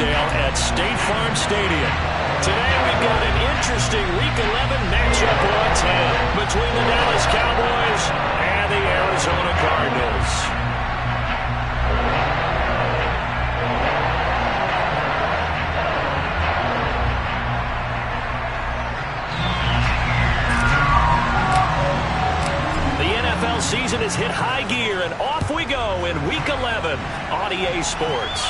Glendale at State Farm Stadium. Today we've got an interesting Week 11 matchup on 10 between the Dallas Cowboys and the Arizona Cardinals. Season has hit high gear, and off we go in Week 11 on EA Sports.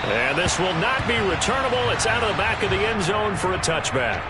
And this will not be returnable. It's out of the back of the end zone for a touchback.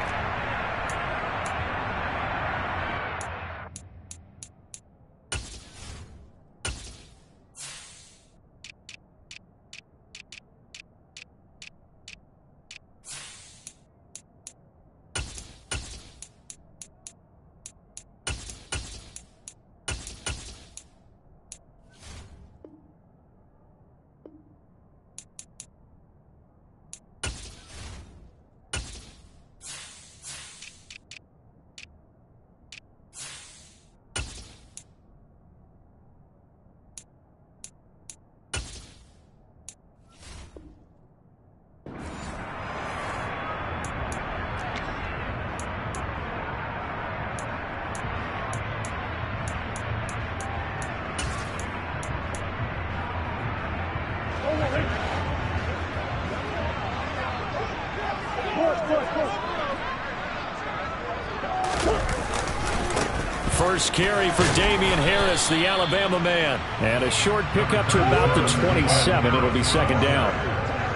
First carry for Damian Harris, the Alabama man. And a short pickup to about the 27. It'll be second down.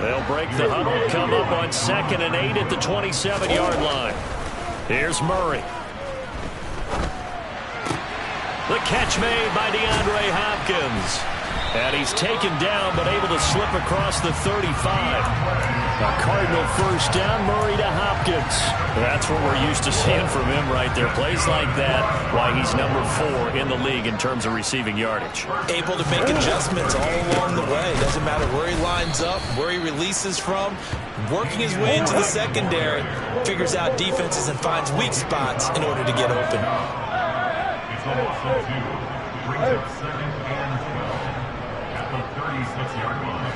They'll break the huddle, come up on 2nd and 8 at the 27-yard line. Here's Murray. The catch made by DeAndre Hopkins. And he's taken down, but able to slip across the 35. A Cardinal first down, Murray to Hopkins. That's what we're used to seeing from him right there. Plays like that, why he's number 4 in the league in terms of receiving yardage. Able to make adjustments all along the way. Doesn't matter where he lines up, where he releases from. Working his way into the secondary. Figures out defenses and finds weak spots in order to get open. It's almost 2. Brings up 2nd and 12 at the 36-yard line.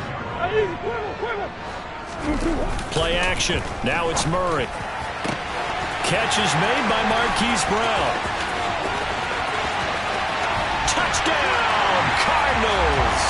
Play action. Now it's Murray. Catch is made by Marquise Brown. Touchdown, Cardinals.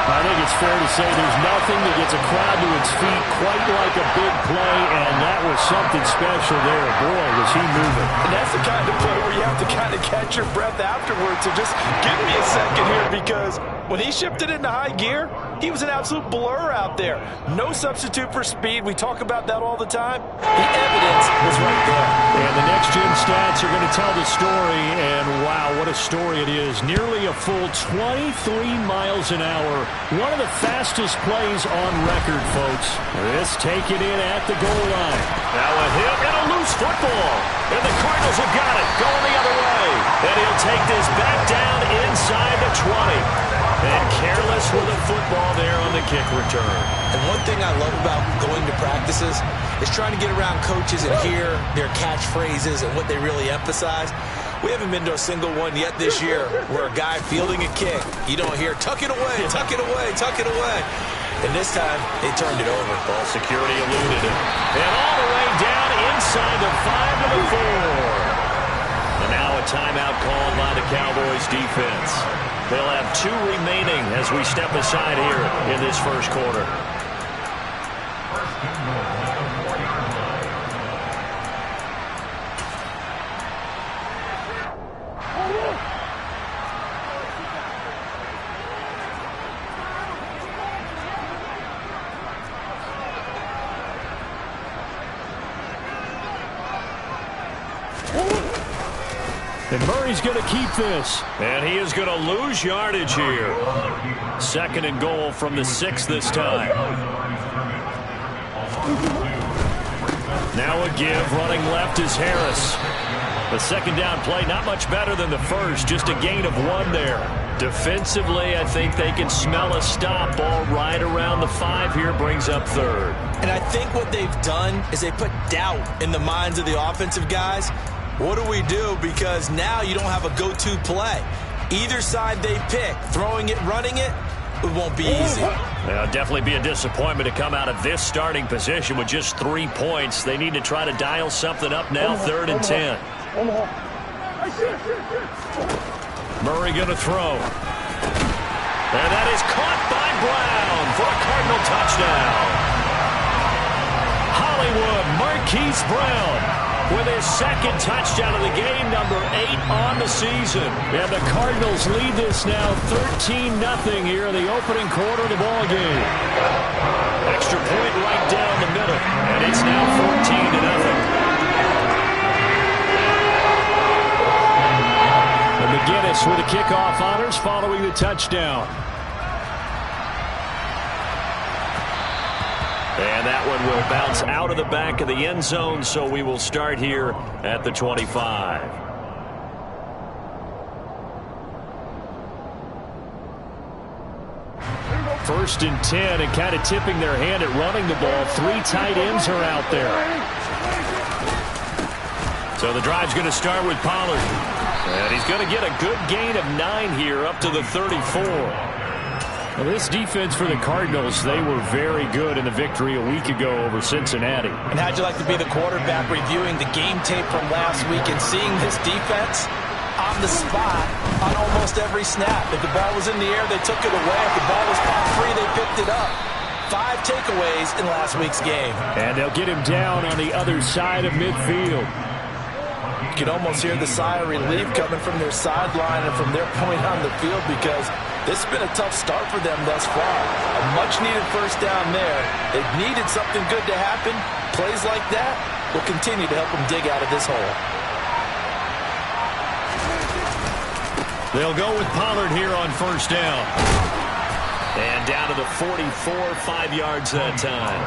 I think it's fair to say there's nothing that gets a crowd to its feet quite like a big play, and that was something special there. Boy, was he moving. And that's the kind of play where you have to kind of catch your breath afterwards. So just give me a second here, because when he shifted into high gear, he was an absolute blur out there. No substitute for speed. We talk about that all the time. The evidence was right there. And the next-gen stats are going to tell the story, and wow, what a story it is. Nearly a full 23 miles an hour. One of the fastest plays on record, folks. This taken in at the goal line. Now a hit and a loose football. And the Cardinals have got it, going the other way. And he'll take this back down inside the 20. And careless with the football there on the kick return. And one thing I love about going to practices is trying to get around coaches and hear their catchphrases and what they really emphasize. We haven't been to a single one yet this year where a guy fielding a kick, you don't hear, tuck it away, tuck it away, tuck it away. And this time, they turned it over. Ball security eluded it. And all the way down inside the 5 to the 4. And now a timeout called by the Cowboys defense. They'll have 2 remaining as we step aside here in this first quarter. First and goal at the 4-yard line. And Murray's going to keep this. And he is going to lose yardage here. 2nd and goal from the 6 this time. Now a give. Running left is Harris. The second down play, not much better than the first. Just a gain of 1 there. Defensively, I think they can smell a stop. Ball right around the 5 here, brings up 3rd. And I think what they've done is they put doubt in the minds of the offensive guys. What do we do? Because now you don't have a go-to play. Either side they pick, throwing it, running it, it won't be easy. It'll definitely be a disappointment to come out of this starting position with just 3 points. They need to try to dial something up now, 3rd and 10. Murray going to throw. And that is caught by Brown for a Cardinal touchdown. Hollywood Marquise Brown with his 2nd touchdown of the game, number 8 on the season. And the Cardinals lead this now 13-0 here in the opening quarter of the ball game. Extra point right down the middle, and it's now 14-0. McGinnis with the kickoff honors following the touchdown. And that one will bounce out of the back of the end zone, so we will start here at the 25. First and 10, and kind of tipping their hand at running the ball. 3 tight ends are out there. So the drive's going to start with Pollard. And he's going to get a good gain of 9 here up to the 34. Well, this defense for the Cardinals, they were very good in the victory a week ago over Cincinnati. And how'd you like to be the quarterback reviewing the game tape from last week and seeing this defense on the spot on almost every snap? If the ball was in the air, they took it away. If the ball was caught free, they picked it up. 5 takeaways in last week's game. And they'll get him down on the other side of midfield. You can almost hear the sigh of relief coming from their sideline and from their point on the field, because this has been a tough start for them thus far. A much-needed first down there. They've needed something good to happen. Plays like that will continue to help them dig out of this hole. They'll go with Pollard here on first down. And down to the 44, 5 yards that time.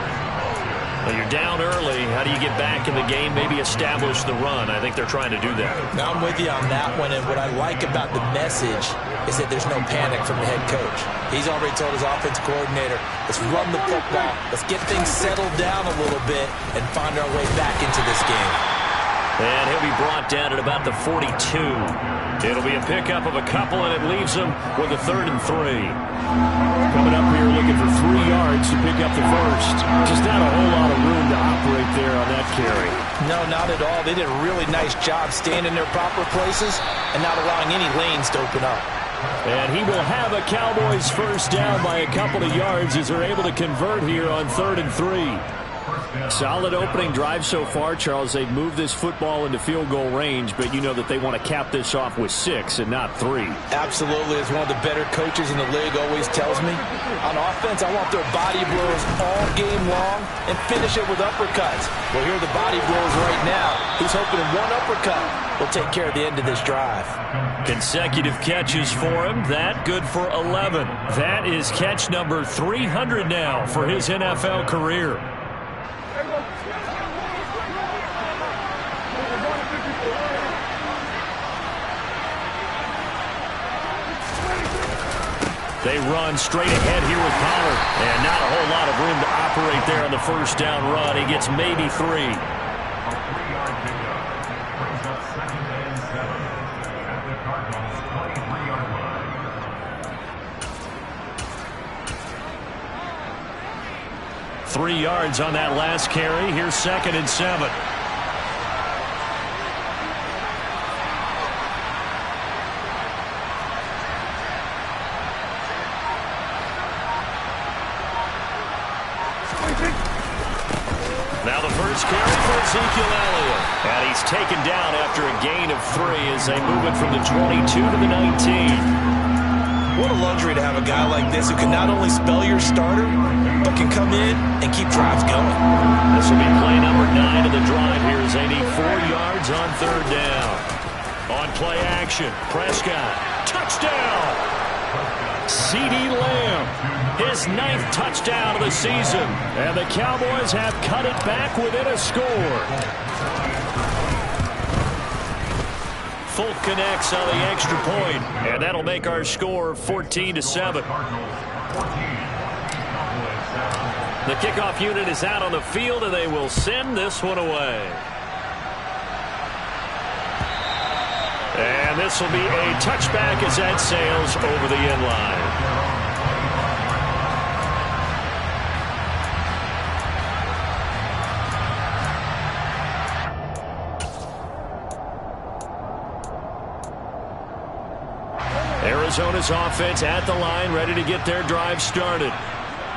Well, you're down early. How do you get back in the game? Maybe establish the run. I think they're trying to do that. Now I'm with you on that one, and what I like about the message is that there's no panic from the head coach. He's already told his offensive coordinator, let's run the football, let's get things settled down a little bit and find our way back into this game. And he'll be brought down at about the 42. It'll be a pickup of a couple, and it leaves them with a 3rd and 3. Coming up here looking for 3 yards to pick up the first. Just not a whole lot of room to operate there on that carry. No, not at all. They did a really nice job staying in their proper places and not allowing any lanes to open up. And he will have a Cowboys first down by a couple of yards as they're able to convert here on 3rd and 3. Solid opening drive so far, Charles. They've moved this football into field goal range, but you know that they want to cap this off with 6 and not 3. Absolutely. As one of the better coaches in the league always tells me, on offense, I want their body blows all game long and finish it with uppercuts. Well, here are the body blows right now. He's hoping one uppercut will take care of the end of this drive. Consecutive catches for him. That good for 11. That is catch number 300 now for his NFL career. They run straight ahead here with Pollard. And not a whole lot of room to operate there on the first down run. He gets maybe 3. A 3-yard pickup brings up 2nd and 7 at the Cardinals' 23-yard line. 3 yards on that last carry. Here's 2nd and 7. Now the first carry for Ezekiel Elliott. And he's taken down after a gain of 3 as they move it from the 22 to the 19. What a luxury to have a guy like this who can not only spell your starter, but can come in and keep drives going. This will be play number 9 of the drive here as they need 4 yards on 3rd down. On play action, Prescott, touchdown! CeeDee Lamb, his 9th touchdown of the season. And the Cowboys have cut it back within a score. Folk connects on the extra point, and that'll make our score 14-7. The kickoff unit is out on the field, and they will send this one away. And this will be a touchback as that sails over the end line. Arizona's offense at the line, ready to get their drive started.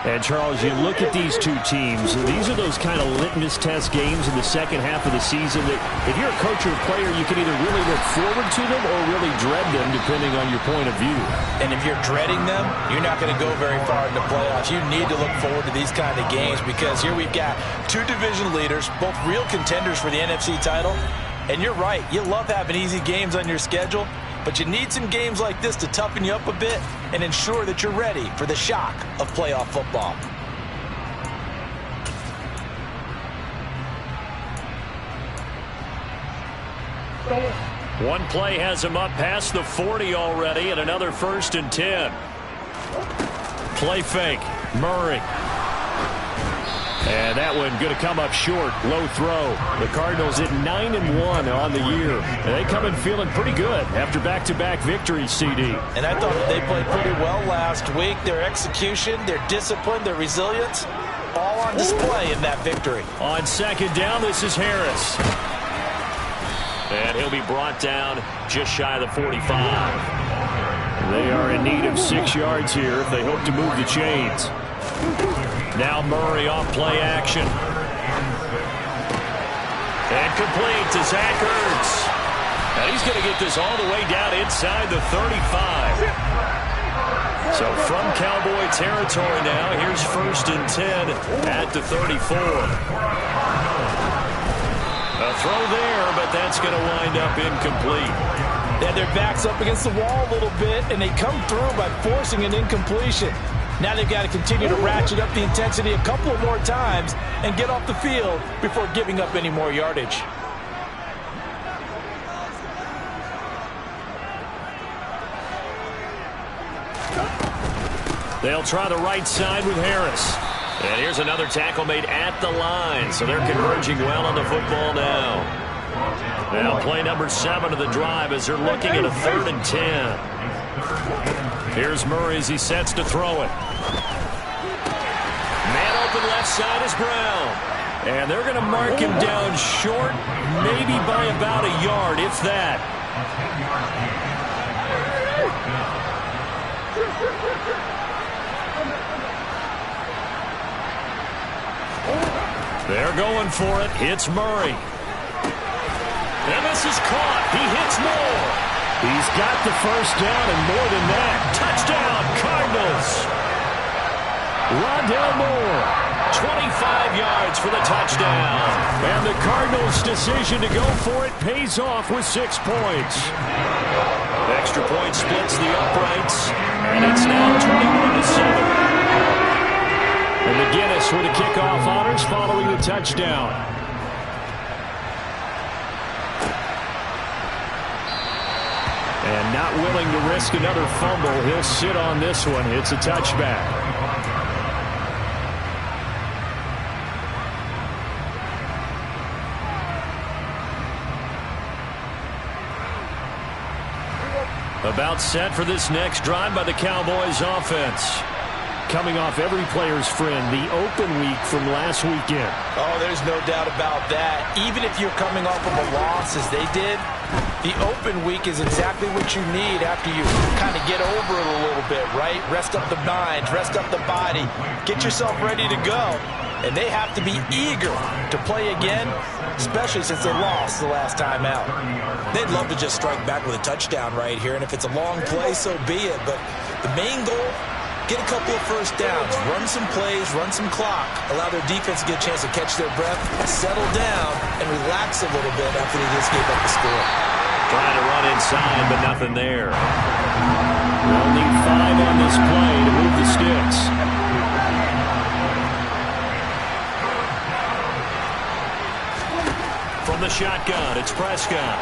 And, Charles, you look at these two teams, these are those kind of litmus test games in the second half of the season that if you're a coach or a player, you can either really look forward to them or really dread them, depending on your point of view. And if you're dreading them, you're not going to go very far in the playoffs. You need to look forward to these kind of games because here we've got two division leaders, both real contenders for the NFC title. And you're right, you love having easy games on your schedule, but you need some games like this to toughen you up a bit and ensure that you're ready for the shock of playoff football. One play has him up past the 40 already, and another 1st and 10. Play fake, Murray. And that one going to come up short. Low throw. The Cardinals at 9-1 on the year. And they come in feeling pretty good after back-to-back victories, CD. And I thought that they played pretty well last week. Their execution, their discipline, their resilience, all on display in that victory. On second down, this is Harris. And he'll be brought down just shy of the 45. They are in need of 6 yards here if they hope to move the chains. Now Murray off play action. And complete to Zach Ertz. And he's going to get this all the way down inside the 35. So from Cowboy territory now, here's 1st and 10 at the 34. A throw there, but that's going to wind up incomplete. And their back's up against the wall a little bit, and they come through by forcing an incompletion. Now they've got to continue to ratchet up the intensity a couple of more times and get off the field before giving up any more yardage. They'll try the right side with Harris. And here's another tackle made at the line, so they're converging well on the football now. Now play number 7 of the drive as they're looking at a 3rd and 10. Here's Murray as he sets to throw it. Man open left side is Brown. And they're going to mark him down short, maybe by about a yard, if that. They're going for it. Hits Murray. And this is caught. He hits more. He's got the 1st down and more than that. Touchdown, Cardinals. Rondell Moore, 25 yards for the touchdown. And the Cardinals' decision to go for it pays off with 6 points. The extra point splits the uprights, and it's now 21-7. And McGinnis with the kickoff honors following the touchdown. And not willing to risk another fumble, he'll sit on this one. It's a touchback. About set for this next drive by the Cowboys offense. Coming off every player's friend, the open week from last weekend. Oh, there's no doubt about that. Even if you're coming off of a loss as they did, the open week is exactly what you need after you kind of get over it a little bit, right? Rest up the mind, rest up the body, get yourself ready to go. And they have to be eager to play again, especially since they lost the last time out. They'd love to just strike back with a touchdown right here, and if it's a long play, so be it. But the main goal, get a couple of 1st downs, run some plays, run some clock, allow their defense to get a chance to catch their breath, settle down, and relax a little bit after they just gave up the score. Trying to run inside, but nothing there. They'll need 5 on this play to move the sticks. From the shotgun, it's Prescott.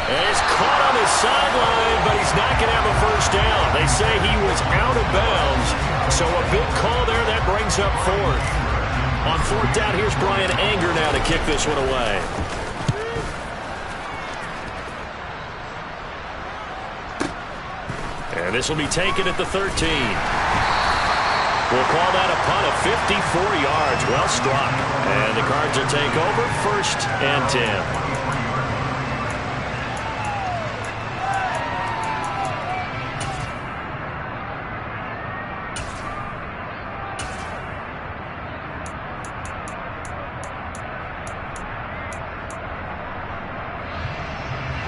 And he's caught on his sideline, but he's not going to have a 1st down. They say he was out of bounds, so a big call there that brings up 4th. On 4th down, here's Brian Anger now to kick this one away. And this will be taken at the 13. We'll call that a punt of 54 yards. Well struck. And the Cards will take over 1st and 10.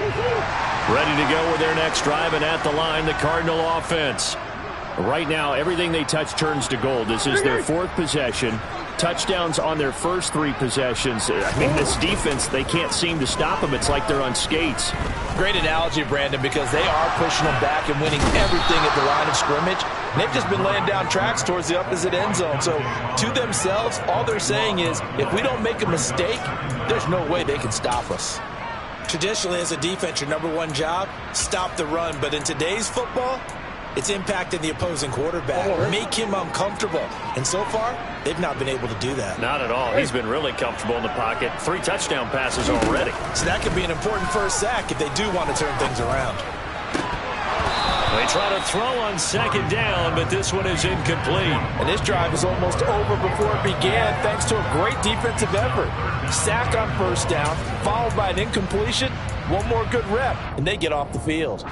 Ready to go with their next drive, and at the line, the Cardinal offense. Right now, everything they touch turns to gold. This is their 4th possession. Touchdowns on their first 3 possessions. I mean, this defense, they can't seem to stop them. It's like they're on skates. Great analogy, Brandon, because they are pushing them back and winning everything at the line of scrimmage. And they've just been laying down tracks towards the opposite end zone. So to themselves, all they're saying is, if we don't make a mistake, there's no way they can stop us. Traditionally, as a defense, your #1 job, stop the run. But in today's football, it's impacting the opposing quarterback, make him uncomfortable. And so far, they've not been able to do that. Not at all. He's been really comfortable in the pocket. 3 touchdown passes already. So that could be an important first sack if they do want to turn things around. They try to throw on 2nd down, but this one is incomplete. And this drive is almost over before it began, thanks to a great defensive effort. Sack on 1st down, followed by an incompletion. One more good rep, and they get off the field.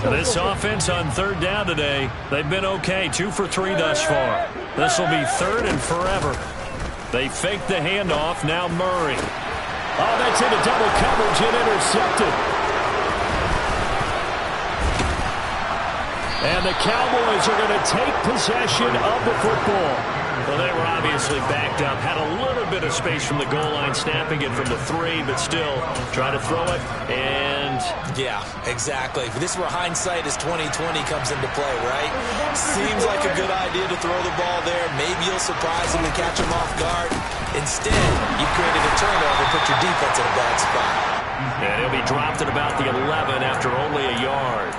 This offense on 3rd down today, they've been okay, 2 for 3 thus far. This will be 3rd and forever. They fake the handoff, now Murray. Oh, that's into double coverage and intercepted. And the Cowboys are going to take possession of the football. Well, they were obviously backed up, had a little bit of space from the goal line, snapping it from the 3, but still trying to throw it, and... Yeah, exactly. This is where hindsight is 20/20 comes into play, right? Seems like a good idea to throw the ball there. Maybe you'll surprise him and catch him off guard. Instead, you created a turnover and put your defense in a bad spot. And he'll be dropped at about the 11 after only a yard.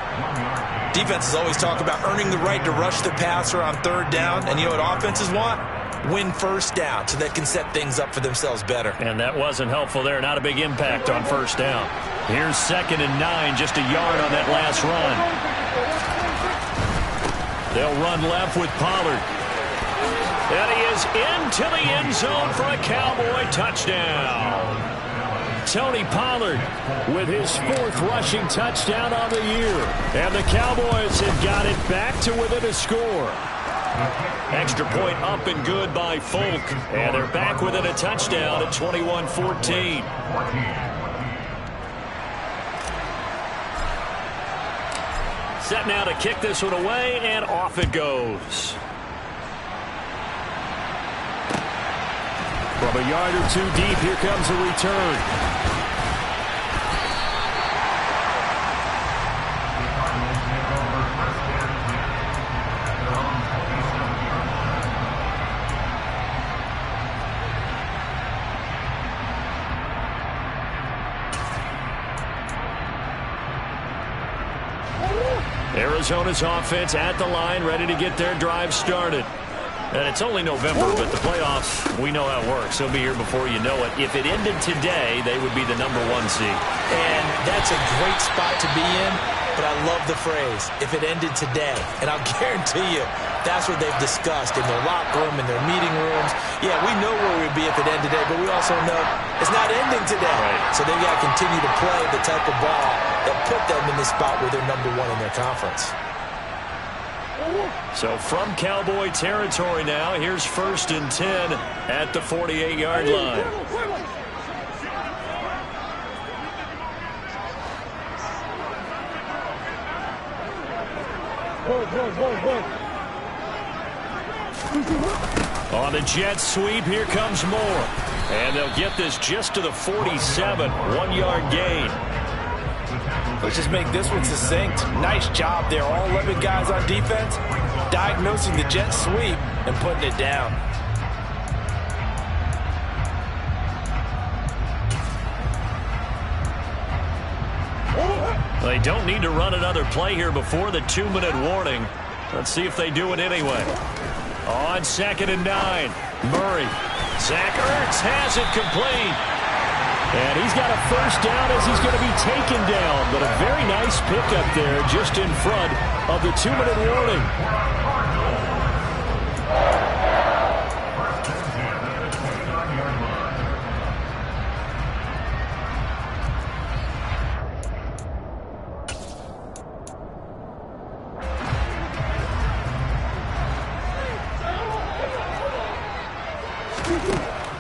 Defenses always talk about earning the right to rush the passer on 3rd down. And you know what offenses want? Win 1st down so they can set things up for themselves better. And that wasn't helpful there. Not a big impact on 1st down. Here's 2nd and 9, just a yard on that last run. They'll run left with Pollard. And he is into the end zone for a Cowboy touchdown. Tony Pollard with his 4th rushing touchdown on the year. And the Cowboys have got it back to within a score. Extra point up and good by Folk. And they're back within a touchdown at 21-14. Set now to kick this one away, and off it goes. From a yard or 2 deep, here comes a return. Arizona's offense at the line, ready to get their drive started. And it's only November, but the playoffs, we know how it works. They'll be here before you know it. If it ended today, they would be the #1 seed. And that's a great spot to be in, but I love the phrase, if it ended today. And I'll guarantee you, that's what they've discussed in their locker room, in their meeting rooms. Yeah, we know where we'd be if it ended today, but we also know it's not ending today. Right. So they've got to continue to play the type of ball that put them in the spot where they're #1 in their conference. So from Cowboy territory now, here's 1st and 10 at the 48-yard line. On the jet sweep, here comes Moore. And they'll get this just to the 47, 1-yard gain. Let's just make this one succinct. Nice job there. All 11 guys on defense diagnosing the jet sweep and putting it down. They don't need to run another play here before the 2-minute warning. Let's see if they do it anyway. On 2nd and 9, Murray. Zach Ertz has it complete. And he's got a 1st down as he's going to be taken down. But a very nice pickup there just in front of the 2-minute warning.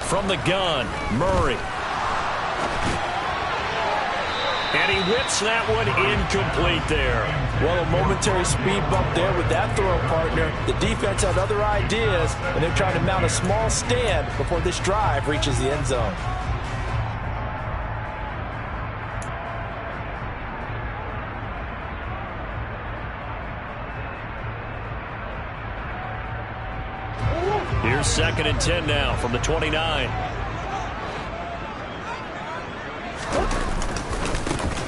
From the gun, Murray. And And he whips that one incomplete there. Well, a momentary speed bump there with that throw, partner. The defense had other ideas, and they're trying to mount a small stand before this drive reaches the end zone. Here's 2nd and 10 now from the 29.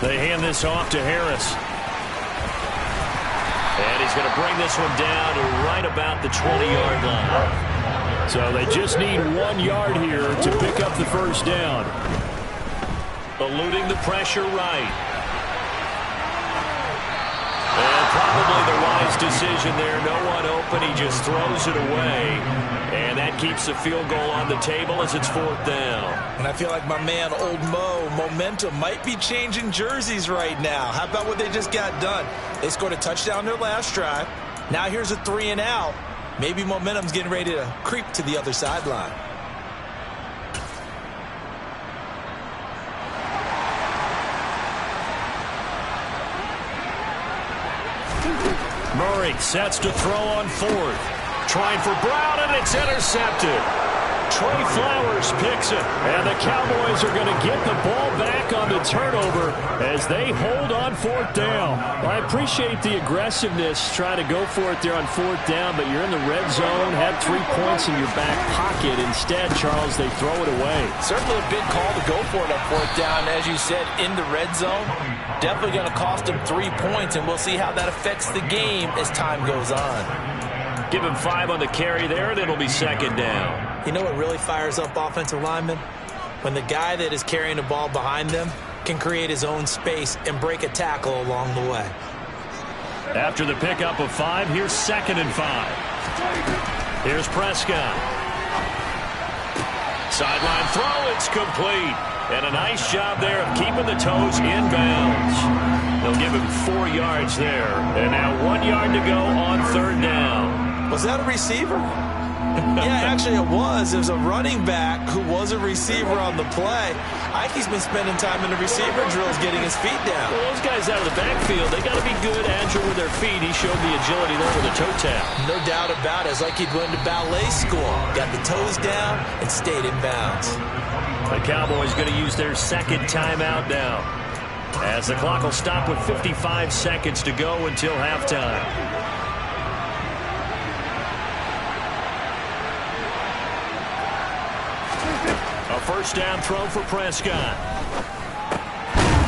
They hand this off to Harris. And he's going to bring this one down to right about the 20-yard line. So they just need 1 yard here to pick up the first down. Eluding the pressure right. And probably the wise decision there. No one open. He just throws it away. And that keeps the field goal on the table as it's 4th down. And I feel like my man, Old Mo, momentum might be changing jerseys right now. How about what they just got done? They scored a touchdown their last drive. Now here's a 3 and out. Maybe momentum's getting ready to creep to the other sideline. Murray sets to throw on 4th. Trying for Brown, and it's intercepted. Trey Flowers picks it, and the Cowboys are going to get the ball back on the turnover as they hold on 4th down. I appreciate the aggressiveness trying to go for it there on 4th down, but you're in the red zone, had 3 points in your back pocket. Instead, Charles, they throw it away. Certainly a big call to go for it on 4th down. As you said, in the red zone, definitely going to cost them 3 points, and we'll see how that affects the game as time goes on. Give him 5 on the carry there, and it'll be 2nd down. You know what really fires up offensive linemen? When the guy that is carrying the ball behind them can create his own space and break a tackle along the way. After the pickup of 5, here's 2nd and 5. Here's Prescott. Sideline throw, it's complete. And a nice job there of keeping the toes in bounds. They'll give him 4 yards there. And now 1 yard to go on 3rd down. Was that a receiver? Yeah, actually it was. It was a running back who was a receiver on the play. Ike's been spending time in the receiver drills getting his feet down. Well, those guys out of the backfield, they got to be good, agile with their feet. He showed the agility there with a toe tap. No doubt about it. It's like he'd went to ballet school. Got the toes down and stayed in bounds. The Cowboys going to use their 2nd timeout now, as the clock will stop with 55 seconds to go until halftime. A 1st down throw for Prescott.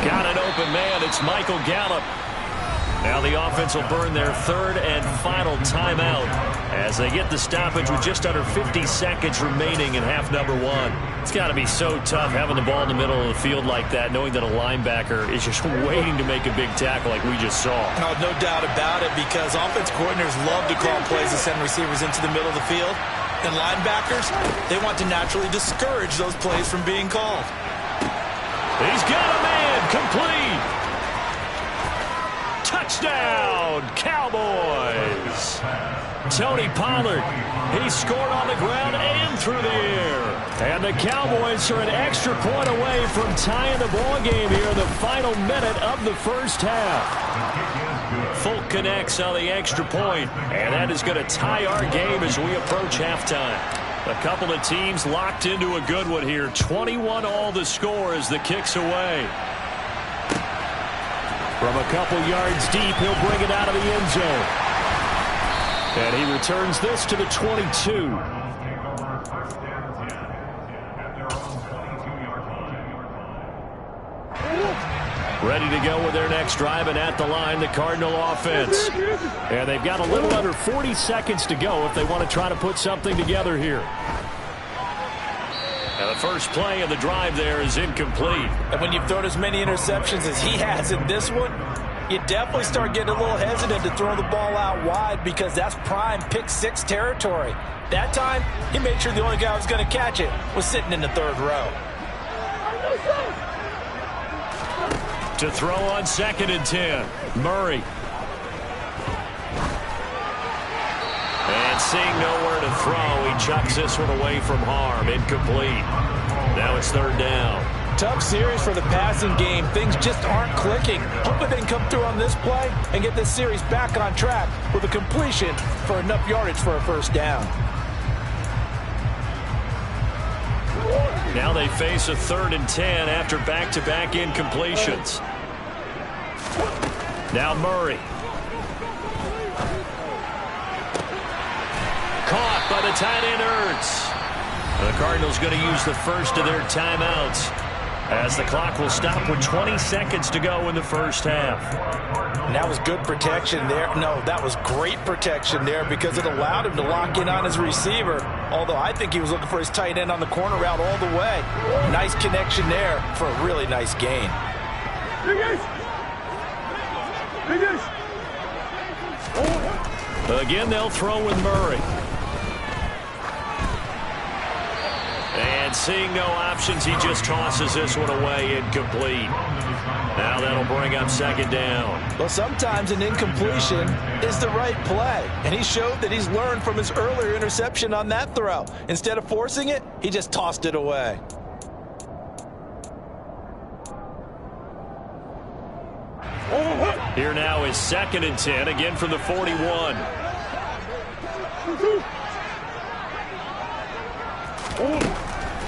Got an open man. It's Michael Gallup. Now the offense will burn their 3rd and final timeout as they get the stoppage with just under 50 seconds remaining in half number 1. It's got to be so tough having the ball in the middle of the field like that, knowing that a linebacker is just waiting to make a big tackle like we just saw. Oh, no doubt about it, because offense coordinators love to call plays and send receivers into the middle of the field. And linebackers, they want to naturally discourage those plays from being called. He's got a man, complete. Touchdown, Cowboys. Tony Pollard, he scored on the ground and through the air. And the Cowboys are an extra point away from tying the ball game here in the final minute of the 1st half. Folk connects on the extra point, and that is going to tie our game as we approach halftime. A couple of teams locked into a good one here. 21 all the score as the kick's away. From a couple yards deep, he'll bring it out of the end zone. And he returns this to the 22. Ready to go with their next drive, and at the line, the Cardinal offense. And they've got a little under 40 seconds to go if they want to try to put something together here. And the first play of the drive there is incomplete. And when you've thrown as many interceptions as he has in this one, you definitely start getting a little hesitant to throw the ball out wide, because that's prime pick-6 territory. That time, he made sure the only guy who was going to catch it was sitting in the 3rd row. To throw on 2nd and 10, Murray. And seeing nowhere to throw, he chucks this one away from harm. Incomplete. Now it's 3rd down. Tough series for the passing game. Things just aren't clicking. Hopefully they can come through on this play and get this series back on track with a completion for enough yardage for a first down. Now they face a 3rd and 10 after back-to-back incompletions. Now Murray. Caught by the tight end Ertz. The Cardinals going to use the first of their timeouts as the clock will stop with 20 seconds to go in the first half. And that was good protection there. No, that was great protection there because it allowed him to lock in on his receiver. Although I think he was looking for his tight end on the corner route all the way. Nice connection there for a really nice gain. Again, they'll throw with Murray. And seeing no options, he just tosses this one away, incomplete. Now that'll bring up 2nd down. Well, sometimes an incompletion is the right play. And he showed that he's learned from his earlier interception on that throw. Instead of forcing it, he just tossed it away. Here now is 2nd and 10, again from the 41.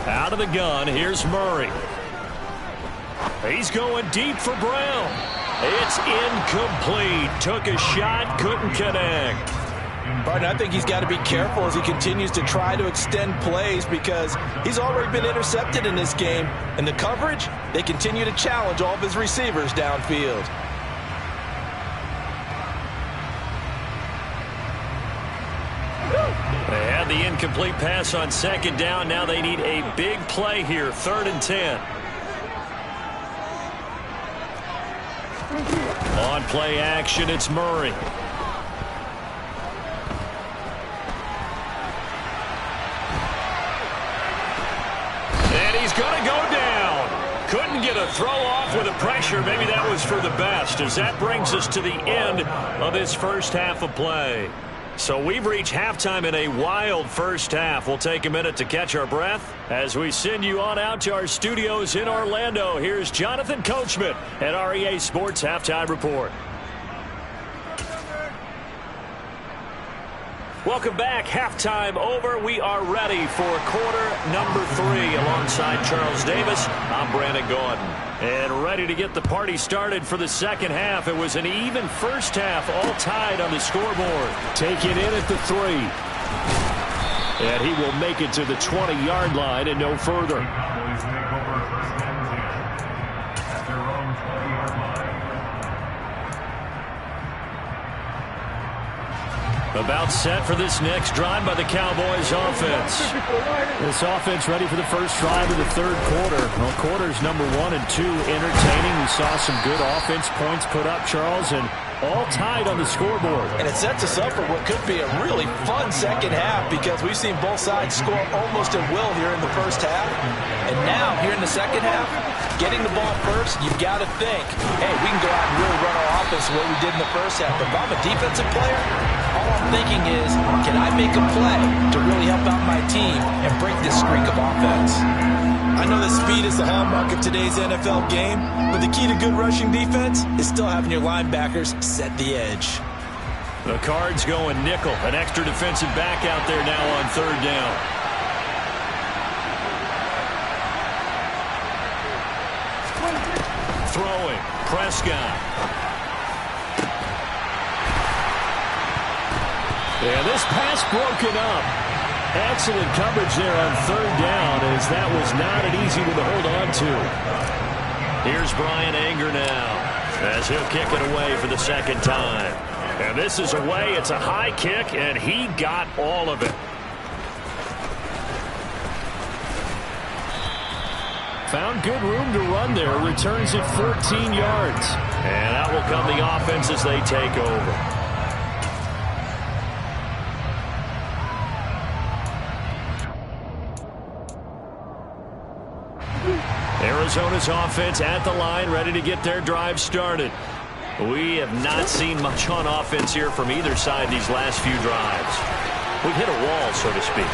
Out of the gun, here's Murray. He's going deep for Brown. It's incomplete. Took a shot, couldn't connect. Barton, I think he's got to be careful as he continues to try to extend plays because he's already been intercepted in this game. And the coverage, they continue to challenge all of his receivers downfield. They had the incomplete pass on 2nd down. Now they need a big play here, 3rd and 10. On play action, it's Murray. And he's going to go down. Couldn't get a throw off with the pressure. Maybe that was for the best, as that brings us to the end of this first half of play. So we've reached halftime in a wild first half. We'll take a minute to catch our breath as we send you on out to our studios in Orlando. Here's Jonathan Coachman at REA Sports Halftime Report. Welcome back. Halftime over. We are ready for quarter number 3 alongside Charles Davis. I'm Brandon Gaudin. And ready to get the party started for the second half. It was an even first half, all tied on the scoreboard. Take it in at the 3. And he will make it to the 20-yard line and no further. Cowboys take over 1st and 10 at their own 20-yard line. About set for this next drive by the Cowboys offense. This offense ready for the first drive of the 3rd quarter. Well, quarters number 1 and 2 entertaining. We saw some good offense points put up, Charles, and all tied on the scoreboard. And it sets us up for what could be a really fun second half because we've seen both sides score almost at will here in the first half. And now, here in the second half, getting the ball first, you've got to think, hey, we can go out and really run our offense the way we did in the first half. But if I'm a defensive player, all I'm thinking is, can I make a play to really help out my team and break this streak of offense? I know that speed is the hallmark of today's NFL game, but the key to good rushing defense is still having your linebackers set the edge. The Cards going nickel. An extra defensive back out there now on 3rd down. Throwing. Prescott. And this pass broken up. Excellent coverage there on 3rd down, as that was not an easy one to hold on to. Here's Brian Anger now, as he'll kick it away for the 2nd time. And this is away. It's a high kick, and he got all of it. Found good room to run there. Returns it 14 yards. And out will come the offense as they take over. Arizona's offense at the line, ready to get their drive started. We have not seen much on offense here from either side these last few drives. We've hit a wall, so to speak.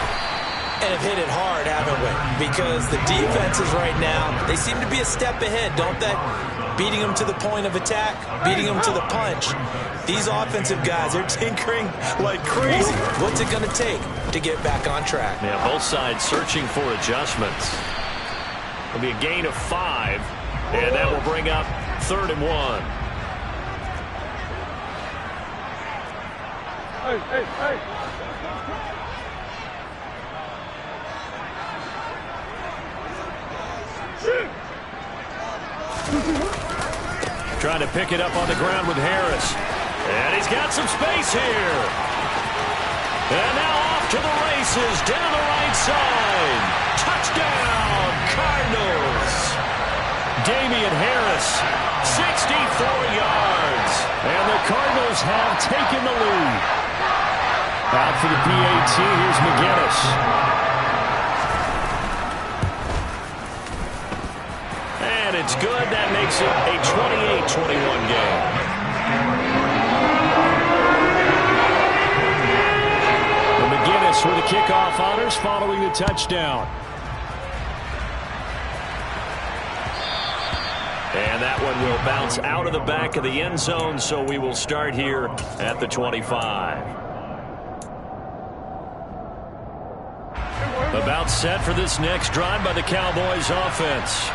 And have hit it hard, haven't we? Because the defenses right now, they seem to be a step ahead, don't they? Beating them to the point of attack, beating them to the punch. These offensive guys, they're tinkering like crazy. What's it going to take to get back on track? Yeah, both sides searching for adjustments. It'll be a gain of 5, and that will bring up 3rd and 1. Hey. Trying to pick it up on the ground with Harris. And he's got some space here. And now off to the races down the right side. Touchdown, Cardinals. Damian Harris, 64 yards. And the Cardinals have taken the lead. Out for the PAT, here's McGinnis. And it's good. That makes it a 28-21 game. And McGinnis with the kickoff honors following the touchdown. And that one will bounce out of the back of the end zone, so we will start here at the 25. About set for this next drive by the Cowboys offense.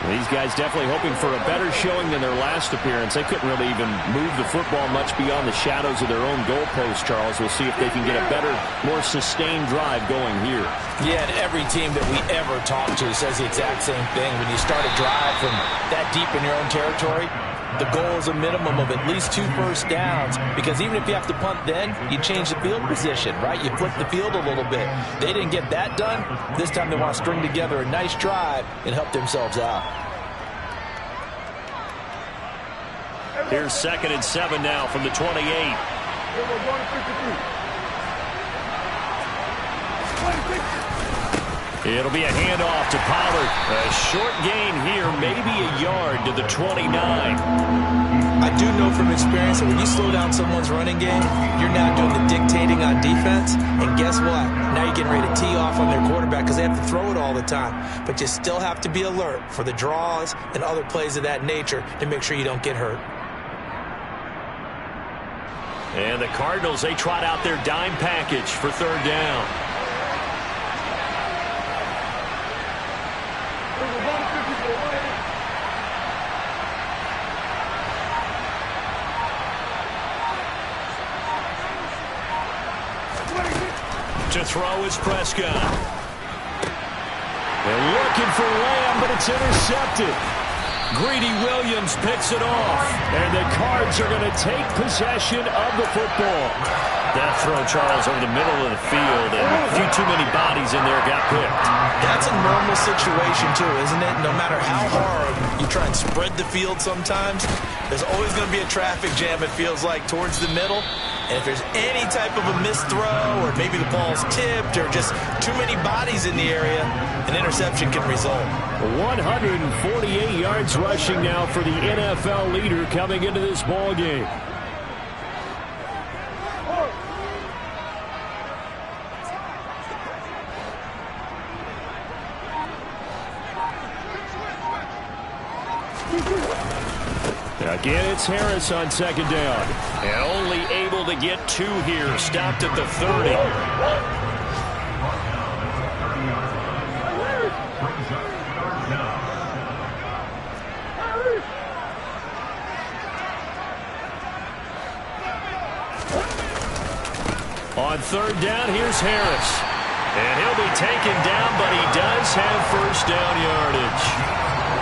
These guys definitely hoping for a better showing than their last appearance. They couldn't really even move the football much beyond the shadows of their own goalpost, Charles. We'll see if they can get a better, more sustained drive going here. Yeah, and every team that we ever talk to says the exact same thing. When you start a drive from that deep in your own territory, the goal is a minimum of at least 2 first downs, because even if you have to punt then, you change the field position, right? You flip the field a little bit. They didn't get that done. This time they want to string together a nice drive and help themselves out. Here's 2nd and 7 now from the 28. It'll be a handoff to Pollard. A short gain here, maybe a yard to the 29. I do know from experience that when you slow down someone's running game, you're now doing the dictating on defense. And guess what? Now you're getting ready to tee off on their quarterback because they have to throw it all the time. But you still have to be alert for the draws and other plays of that nature to make sure you don't get hurt. And the Cardinals, they trot out their dime package for 3rd down. To throw is Prescott. They're looking for Lamb, but it's intercepted. Greedy Williams picks it off, and the Cards are going to take possession of the football. That throw, Charles, over the middle of the field, and a few too many bodies in there got picked. That's a normal situation, too, isn't it? No matter how hard you try and spread the field sometimes, there's always going to be a traffic jam, it feels like, towards the middle. And if there's any type of a missed throw, or maybe the ball's tipped, or just too many bodies in the area, an interception can result. 148 yards rushing now for the NFL leader coming into this ball game. Again, it's Harris on 2nd down. And only able to get 2 here. Stopped at the 30. On 3rd down, here's Harris. And he'll be taken down, but he does have 1st down yardage.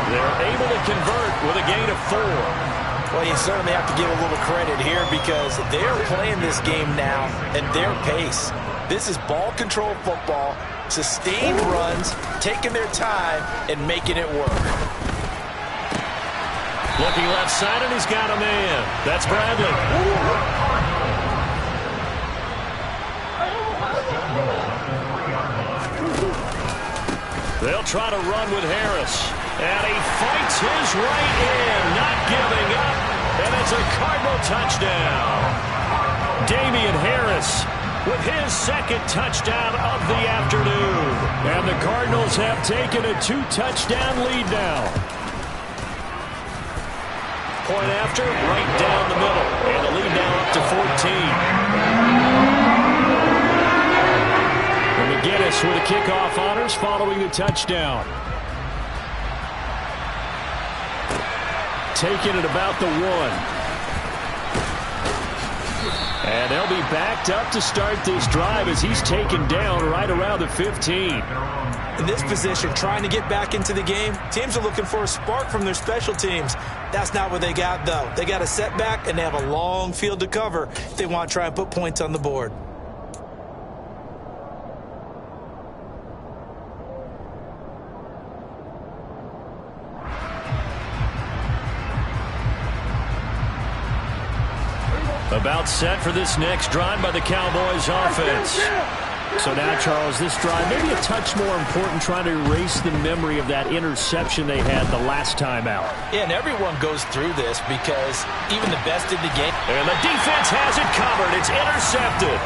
They're able to convert with a gain of 4. Well, you certainly have to give a little credit here because they're playing this game now at their pace. This is ball control football, sustained runs, taking their time, and making it work. Looking left side, and he's got a man. That's Bradley. They'll try to run with Harris. And he fights his right in, not giving up. And it's a Cardinal touchdown. Damian Harris with his 2nd touchdown of the afternoon. the Cardinals have taken a 2-touchdown lead now. Point after, right down the middle. And the lead now up to 14. And McGinnis with the kickoff honors following the touchdown. Taking it about the 1. And they'll be backed up to start this drive as he's taken down right around the 15. In this position, trying to get back into the game, teams are looking for a spark from their special teams. That's not what they got, though. They got a setback, and they have a long field to cover if they want to try and put points on the board. About set for this next drive by the Cowboys offense. So now, Charles, this drive maybe a touch more important, trying to erase the memory of that interception they had the last time out. Yeah, and everyone goes through this because even the best in the game. And the defense has it covered. It's intercepted.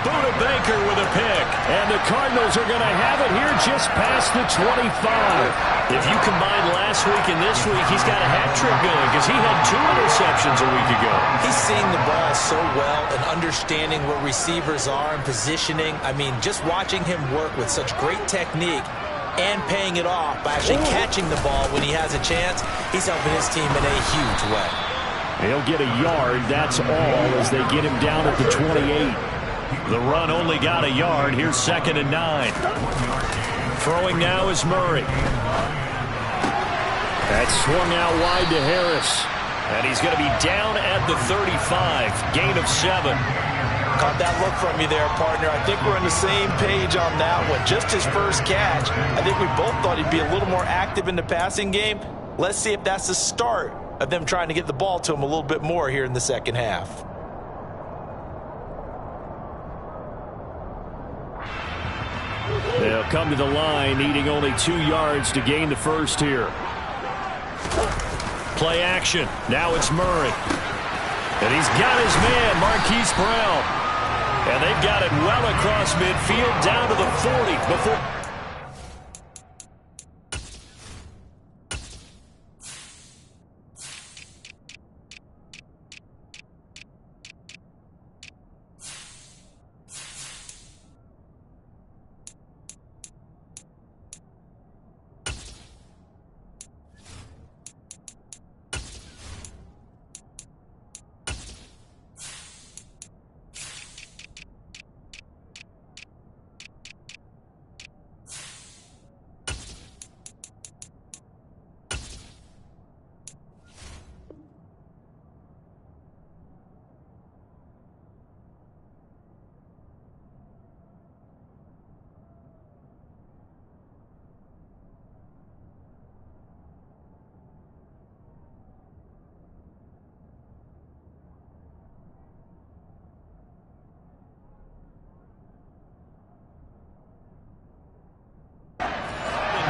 Buda Baker with a pick. And the Cardinals are going to have it here just past the 25. If you combine last week and this week, he's got a hat trick going because he had 2 interceptions a week ago. He's seeing the ball so well and understanding where receivers are and positioning. I mean, just watching him work with such great technique and paying it off by actually catching the ball when he has a chance, he's helping his team in a huge way. He'll get a yard, that's all, as they get him down at the 28. The run only got a yard. Here's 2nd and 9. Throwing now is Murray. That's swung out wide to Harris. And he's going to be down at the 35. Gain of 7. Caught that look from you there, partner. I think we're on the same page on that one. Just his first catch. I think we both thought he'd be a little more active in the passing game. Let's see if that's the start of them trying to get the ball to him a little bit more here in the second half. They'll come to the line, needing only 2 yards to gain the first here. Play action. Now it's Murray. And he's got his man, Marquise Brown. And they've got it well across midfield, down to the 40 before.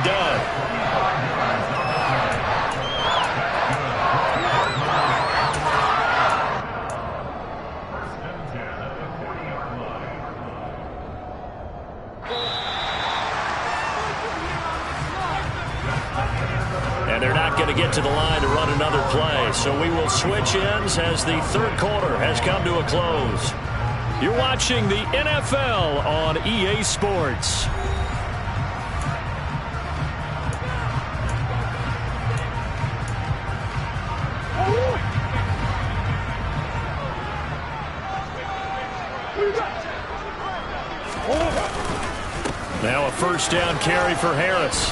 Done. And they're not going to get to the line to run another play, so we will switch ends as the third quarter has come to a close. You're watching the NFL on EA Sports. Now a first down carry for Harris.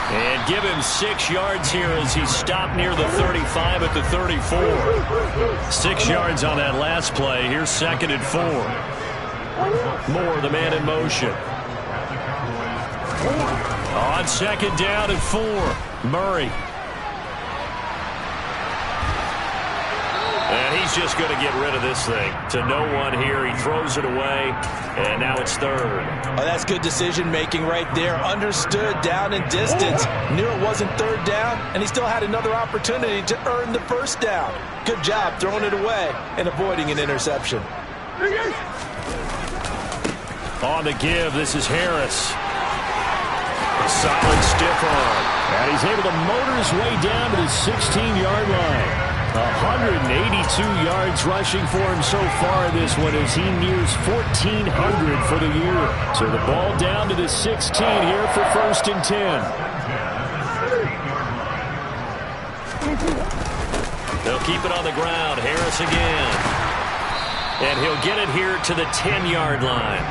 And give him 6 yards here as he stopped near the 35 at the 34. 6 yards on that last play. Here's 2nd and 4. Moore, the man in motion. On 2nd down and 4. Murray. And he's just going to get rid of this thing. To no one here. He throws it away. And now it's 3rd. Oh, that's good decision-making right there. Understood down and distance. Knew it wasn't 3rd down, and he still had another opportunity to earn the first down. Good job throwing it away and avoiding an interception. On the give, this is Harris. A solid stiff arm. And he's able to motor his way down to the 16-yard line. 182 yards rushing for him so far in this one as he nears 1,400 for the year. So the ball down to the 16 here for 1st and 10. They'll keep it on the ground. Harris again. And he'll get it here to the 10-yard line.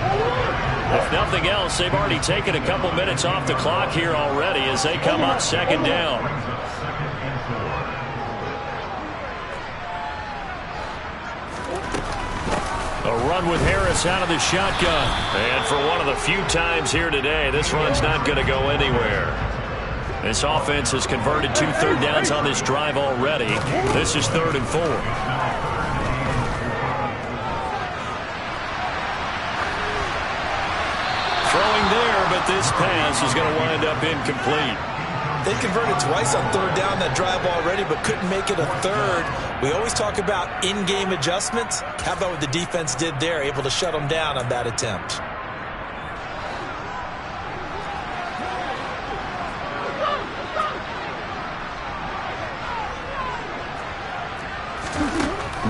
If nothing else, they've already taken a couple minutes off the clock here already as they come up 2nd down. A run with Harris out of the shotgun. And for one of the few times here today, this run's not going to go anywhere. This offense has converted 2 third downs on this drive already. This is 3rd and 4. Throwing there, but this pass is going to wind up incomplete. They converted twice on 3rd down that drive already, but couldn't make it a 3rd. We always talk about in-game adjustments. How about what the defense did there, able to shut them down on that attempt?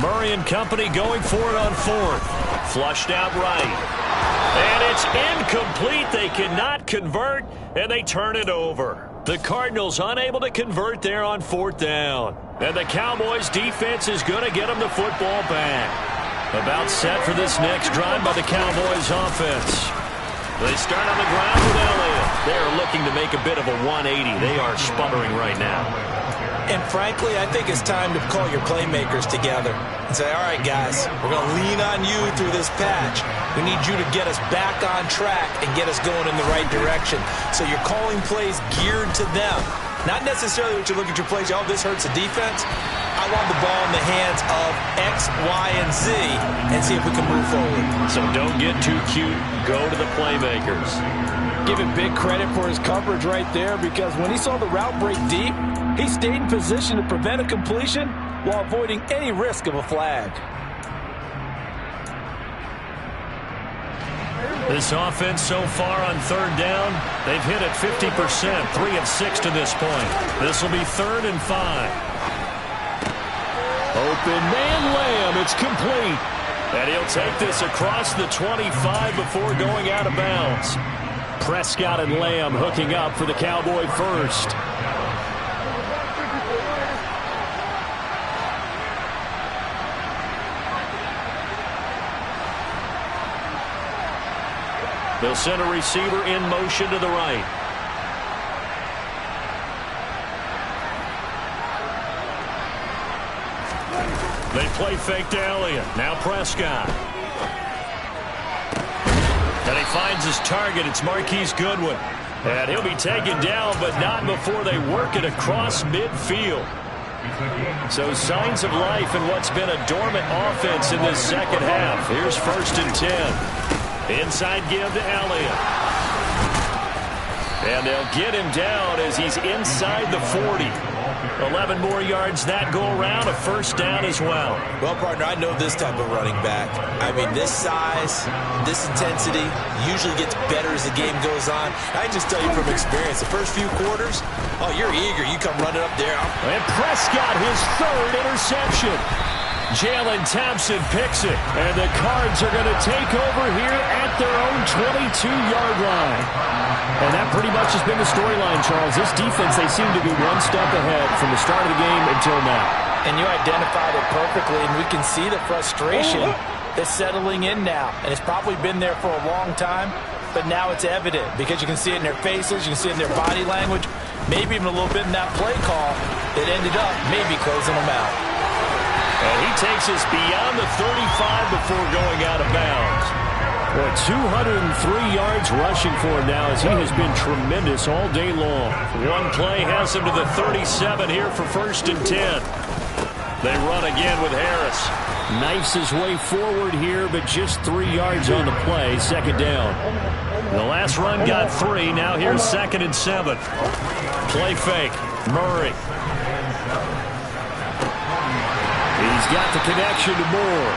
Murray and company going for it on 4th. Flushed out right. And it's incomplete. They cannot convert, and they turn it over. The Cardinals unable to convert there on 4th down. And the Cowboys defense is going to get them the football back. About set for this next drive by the Cowboys offense. They start on the ground with Elliott. They're looking to make a bit of a 180. They are sputtering right now. And frankly, I think it's time to call your playmakers together and say, all right, guys, we're going to lean on you through this patch. We need you to get us back on track and get us going in the right direction. So you're calling plays geared to them. Not necessarily what you look at your plays, oh, this hurts the defense. I want the ball in the hands of X, Y, and Z and see if we can move forward. So don't get too cute. Go to the playmakers. Give him big credit for his coverage right there because when he saw the route break deep, he stayed in position to prevent a completion while avoiding any risk of a flag. This offense so far on 3rd down, they've hit it 50%, 3 of 6 to this point. This will be 3rd and 5. Open man Lamb, it's complete. And he'll take this across the 25 before going out of bounds. Prescott and Lamb hooking up for the Cowboy first. They'll send a receiver in motion to the right. They play fake to Elliott. Now Prescott. And he finds his target. It's Marquise Goodwin. And he'll be taken down, but not before they work it across midfield. So signs of life in what's been a dormant offense in this second half. Here's 1st and 10. Inside give to Elliott. And they'll get him down as he's inside the 40. 11 more yards that go around, a 1st down as well. Well, partner, I know this type of running back. I mean, this size, this intensity usually gets better as the game goes on. I can just tell you from experience, the first few quarters, oh, you're eager. You come running up there. And Prescott, his 3rd interception. Jalen Thompson picks it, and the Cards are going to take over here at their own 22-yard line. And that pretty much has been the storyline, Charles. This defense, they seem to be one step ahead from the start of the game until now. And you identified it perfectly, and we can see the frustration that's settling in now. And it's probably been there for a long time, but now it's evident because you can see it in their faces, you can see it in their body language, maybe even a little bit in that play call that ended up maybe closing them out. And he takes us beyond the 35 before going out of bounds. Well, 203 yards rushing for him now as he has been tremendous all day long. One play has him to the 37 here for 1st and 10. They run again with Harris. Knifes his way forward here, but just 3 yards on the play. 2nd down. The last run got 3. Now here's 2nd and 7. Play fake. Murray. He's got the connection to Moore.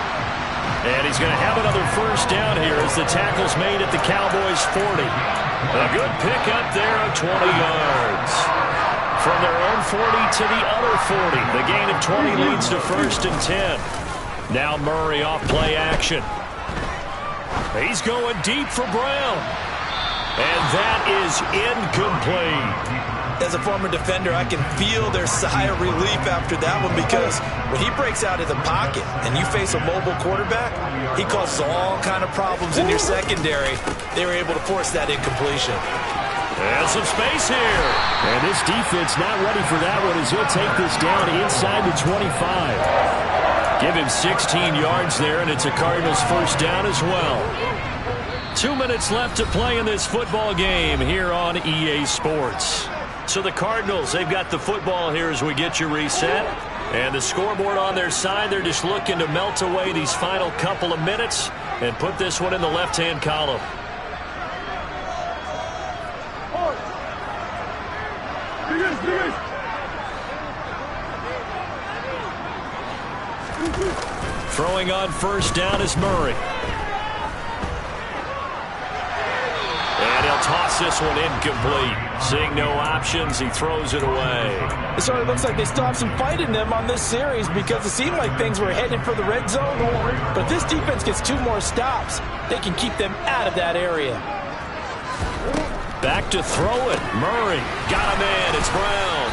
And he's going to have another first down here as the tackle's made at the Cowboys' 40. A good pickup there of 20 yards. From their own 40 to the other 40. The gain of 20 leads to 1st and 10. Now Murray off play action. He's going deep for Brown. And that is incomplete. As a former defender, I can feel their sigh of relief after that one, because when he breaks out of the pocket and you face a mobile quarterback, he causes all kind of problems in your secondary. They were able to force that incompletion. And some space here. And this defense not ready for that one as he'll take this down inside the 25. Give him 16 yards there, and it's a Cardinals first down as well. 2 minutes left to play in this football game here on EA Sports. So the Cardinals, they've got the football here as we get you reset. And the scoreboard on their side, they're just looking to melt away these final couple of minutes and put this one in the left-hand column. Throwing on first down is Murray. And he'll toss this one incomplete. Seeing no options, he throws it away. It sort of looks like they stopped some fight in them on this series, because it seemed like things were headed for the red zone. But if this defense gets 2 more stops, they can keep them out of that area. Back to throw it. Murray got him in. It's Brown.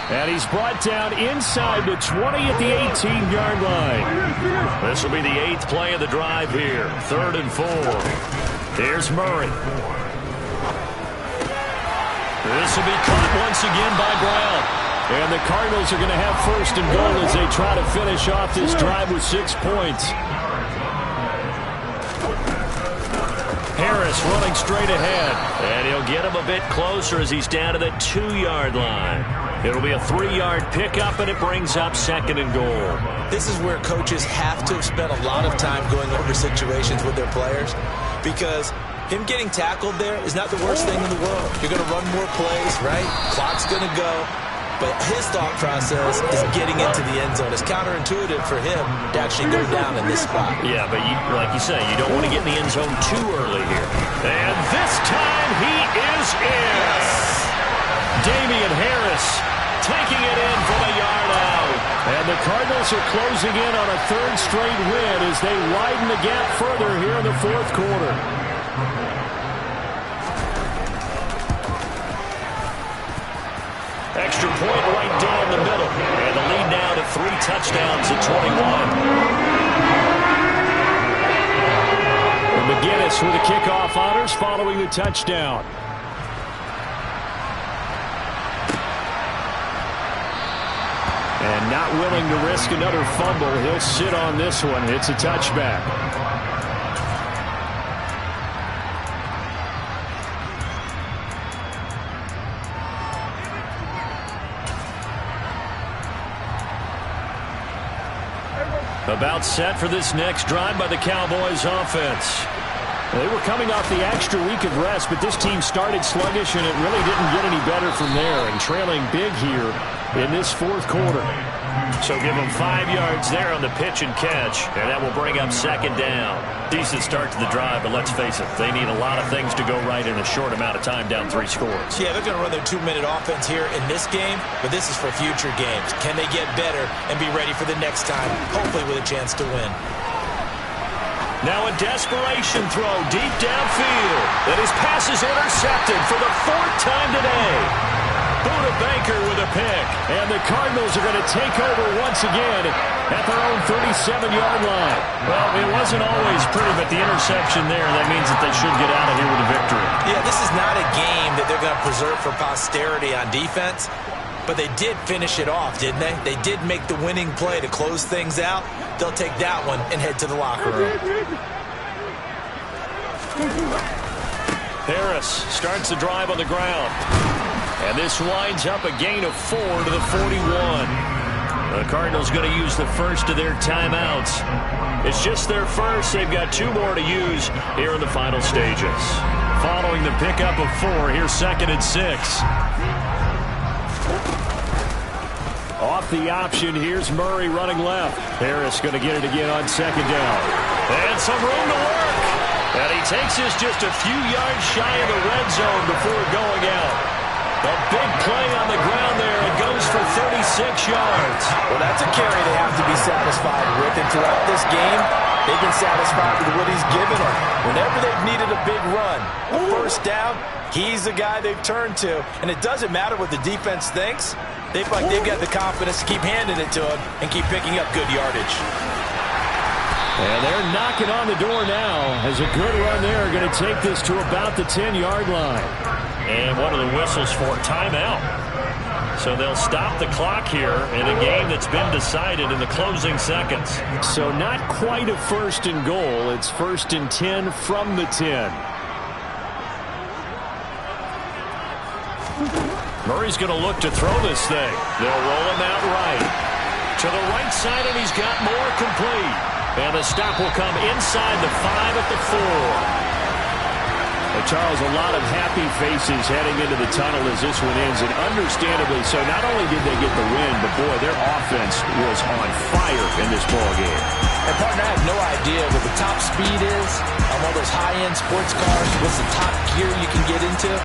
And he's brought down inside the 20 at the 18-yard line. This will be the 8th play of the drive here. 3rd and 4. Here's Murray. This will be caught once again by Brown. And the Cardinals are going to have 1st and goal as they try to finish off this drive with 6 points. Harris running straight ahead. And he'll get him a bit closer as he's down to the 2-yard line. It'll be a 3-yard pickup, and it brings up 2nd and goal. This is where coaches have to have spent a lot of time going over situations with their players, because him getting tackled there is not the worst thing in the world. You're going to run more plays, right? Clock's going to go. But his thought process is getting into the end zone. It's counterintuitive for him to actually go down in this spot. Yeah, but like you say, you don't want to get in the end zone too early here. And this time he is in. Yes. Damian Harris taking it in from a yard out. And the Cardinals are closing in on a 3rd straight win as they widen the gap further here in the 4th quarter. Extra point right down the middle. And the lead now to 3 touchdowns at 21. And McGinnis with the kickoff honors following the touchdown. And not willing to risk another fumble. He'll sit on this one. It's a touchback. About set for this next drive by the Cowboys offense. They were coming off the extra week of rest, but this team started sluggish, and it really didn't get any better from there, and trailing big here in this 4th quarter. So give them 5 yards there on the pitch and catch, and that will bring up 2nd down. Decent start to the drive, but let's face it, they need a lot of things to go right in a short amount of time, down 3 scores. Yeah, they're going to run their 2-minute offense here in this game, but this is for future games. Can they get better and be ready for the next time, hopefully with a chance to win? Now a desperation throw deep downfield. And his pass is intercepted for the 4th time today. Buda Baker with a pick. And the Cardinals are going to take over once again at their own 37-yard line. Well, it wasn't always pretty, but the interception there, that means that they should get out of here with a victory. Yeah, this is not a game that they're going to preserve for posterity on defense. But they did finish it off, didn't they? They did make the winning play to close things out. They'll take that one and head to the locker room. Harris starts the drive on the ground. And this winds up a gain of 4 to the 41. The Cardinals going to use the first of their timeouts. It's just their first. They've got 2 more to use here in the final stages. Following the pickup of 4, here's 2nd and 6. Off the option, here's Murray running left. Harris going to get it again on 2nd down. And some room to work. And he takes this just a few yards shy of the red zone before going out. A big play on the ground there. It goes for 36 yards. Well, that's a carry they have to be satisfied with. And throughout this game, they've been satisfied with what he's given them. Whenever they've needed a big run, a first down, he's the guy they've turned to. And it doesn't matter what the defense thinks. They feel like they've got the confidence to keep handing it to him and keep picking up good yardage. And they're knocking on the door now as a good run there. Going to take this to about the 10-yard line. And one of the whistles for timeout. So they'll stop the clock here in a game that's been decided in the closing seconds. So not quite a first and goal. It's 1st and 10 from the 10. Murray's going to look to throw this thing. They'll roll him out right. To the right side, and he's got more complete. And the stop will come inside the 5 at the 4. Charles, a lot of happy faces heading into the tunnel as this one ends, and understandably so. Not only did they get the win, but boy, their offense was on fire in this ballgame. And partner, I have no idea what the top speed is on one of those high-end sports cars. What's the top gear you can get into?